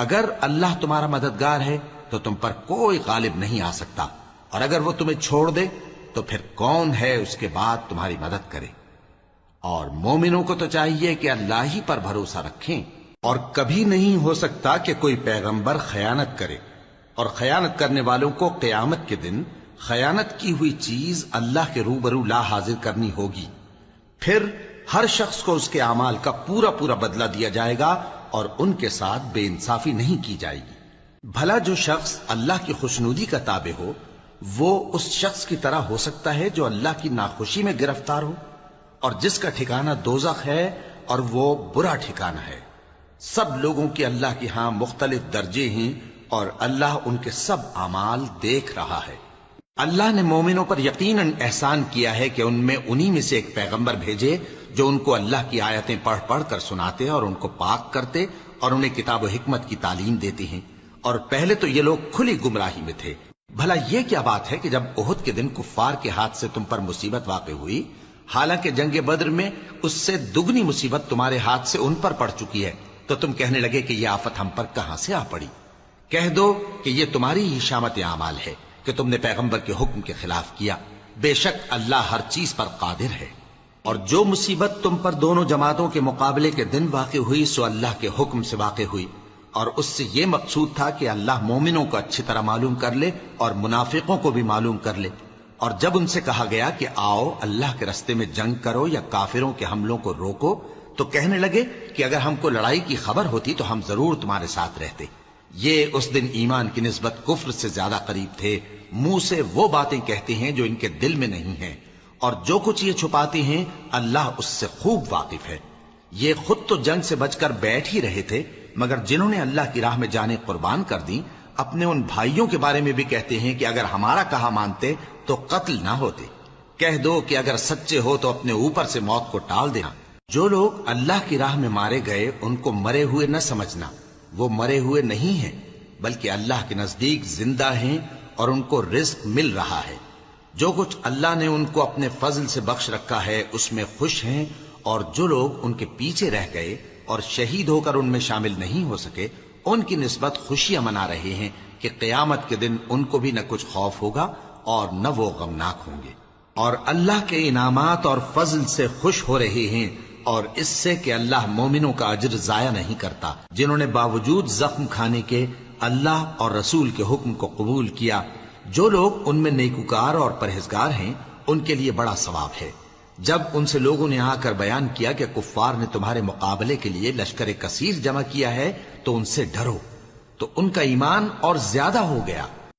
اگر اللہ تمہارا مددگار ہے تو تم پر کوئی غالب نہیں آ سکتا، اور اگر وہ تمہیں چھوڑ دے تو پھر کون ہے اس کے بعد تمہاری مدد کرے؟ اور مومنوں کو تو چاہیے کہ اللہ ہی پر بھروسہ رکھیں، اور کبھی نہیں ہو سکتا کہ کوئی پیغمبر خیانت کرے، اور خیانت کرنے والوں کو قیامت کے دن خیانت کی ہوئی چیز اللہ کے روبرو لا حاضر کرنی ہوگی، پھر ہر شخص کو اس کے اعمال کا پورا پورا بدلہ دیا جائے گا، اور ان کے ساتھ بے انصافی نہیں کی جائے گی۔ بھلا جو شخص اللہ کی خوشنودی کا تابع ہو وہ اس شخص کی طرح ہو سکتا ہے جو اللہ کی ناخوشی میں گرفتار ہو، اور جس کا ٹھکانہ دوزخ ہے اور وہ برا ٹھکانہ ہے۔ سب لوگوں کے اللہ کے ہاں مختلف درجے ہیں، اور اللہ ان کے سب اعمال دیکھ رہا ہے۔ اللہ نے مومنوں پر یقیناً احسان کیا ہے کہ ان میں انہی میں سے ایک پیغمبر بھیجے جو ان کو اللہ کی آیتیں پڑھ پڑھ کر سناتے اور ان کو پاک کرتے اور انہیں کتاب و حکمت کی تعلیم دیتے ہیں، اور پہلے تو یہ لوگ کھلی گمراہی میں تھے۔ بھلا یہ کیا بات ہے کہ جب احد کے دن کفار کے ہاتھ سے تم پر مصیبت واقع ہوئی، حالانکہ جنگ بدر میں اس سے دگنی مصیبت تمہارے ہاتھ سے ان پر پڑ چکی ہے، تو تم کہنے لگے کہ یہ آفت ہم پر کہاں سے آ پڑی؟ کہہ دو کہ یہ تمہاری ہی شامت اعمال ہے کہ تم نے پیغمبر کے حکم کے خلاف کیا، بے شک اللہ ہر چیز پر قادر ہے۔ اور جو مصیبت تم پر دونوں جماعتوں کے مقابلے کے دن واقع ہوئی سو اللہ کے حکم سے واقع ہوئی، اور اس سے یہ مقصود تھا کہ اللہ مومنوں کو اچھی طرح معلوم کر لے اور منافقوں کو بھی معلوم کر لے۔ اور جب ان سے کہا گیا کہ آؤ اللہ کے رستے میں جنگ کرو یا کافروں کے حملوں کو روکو، تو کہنے لگے کہ اگر ہم کو لڑائی کی خبر ہوتی تو ہم ضرور تمہارے ساتھ رہتے۔ یہ اس دن ایمان کی نسبت کفر سے زیادہ قریب تھے، منہ سے وہ باتیں کہتے ہیں جو ان کے دل میں نہیں ہیں، اور جو کچھ یہ چھپاتے ہیں اللہ اس سے خوب واقف ہے۔ یہ خود تو جنگ سے بچ کر بیٹھ ہی رہے تھے، مگر جنہوں نے اللہ کی راہ میں جانیں قربان کر دیں اپنے ان بھائیوں کے بارے میں بھی کہتے ہیں کہ اگر ہمارا کہا مانتے تو قتل نہ ہوتے۔ کہہ دو کہ اگر سچے ہو تو اپنے اوپر سے موت کو ٹال دینا۔ جو لوگ اللہ کی راہ میں مارے گئے ان کو مرے ہوئے نہ سمجھنا، وہ مرے ہوئے نہیں ہیں بلکہ اللہ کے نزدیک زندہ ہیں اور ان کو رزق مل رہا ہے۔ جو کچھ اللہ نے ان کو اپنے فضل سے بخش رکھا ہے اس میں خوش ہیں، اور جو لوگ ان کے پیچھے رہ گئے اور شہید ہو کر ان میں شامل نہیں ہو سکے ان کی نسبت خوشیاں منا رہے ہیں کہ قیامت کے دن ان کو بھی نہ کچھ خوف ہوگا اور نہ وہ غمناک ہوں گے، اور اللہ کے انعامات اور فضل سے خوش ہو رہے ہیں، اور اس سے کہ اللہ مومنوں کا اجر ضائع نہیں کرتا جنہوں نے باوجود زخم کھانے کے اللہ اور رسول کے حکم کو قبول کیا۔ جو لوگ ان میں نیکوکار اور پرہیزگار ہیں ان کے لیے بڑا ثواب ہے۔ جب ان سے لوگوں نے آ کر بیان کیا کہ کفار نے تمہارے مقابلے کے لیے لشکر کثیر جمع کیا ہے تو ان سے ڈرو، تو ان کا ایمان اور زیادہ ہو گیا